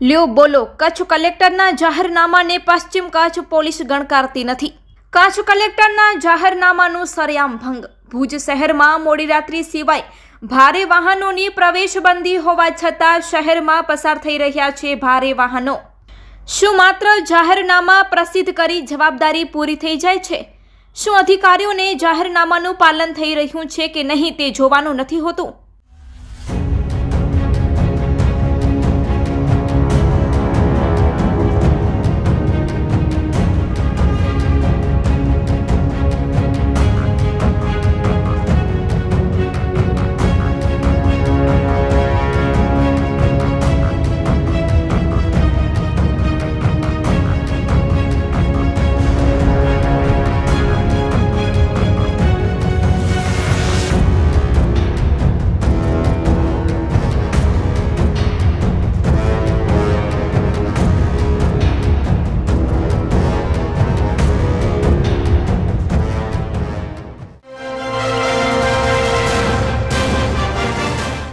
લ્યો બોલો, કચ્છ કલેક્ટરના જાહેરનામાને પશ્ચિમ કચ્છ પોલીસ ગણકારતી નથી। કચ્છ કલેક્ટરના જાહેરનામાનું સરેઆમ ભંગ। ભુજ શહેરમાં મોડી રાત્રિ સિવાય ભારે વાહનોની પ્રવેશબંધી હોવા છતાં શહેરમાં પસાર થઈ રહ્યા છે ભારે વાહનો। શું માત્ર જાહેરનામા પ્રસિદ્ધ કરી જવાબદારી પૂરી થઈ જાય છે? શું અધિકારીઓને જાહેરનામાનું પાલન થઈ રહ્યું છે કે નહીં તે જોવાનું નથી હોતું?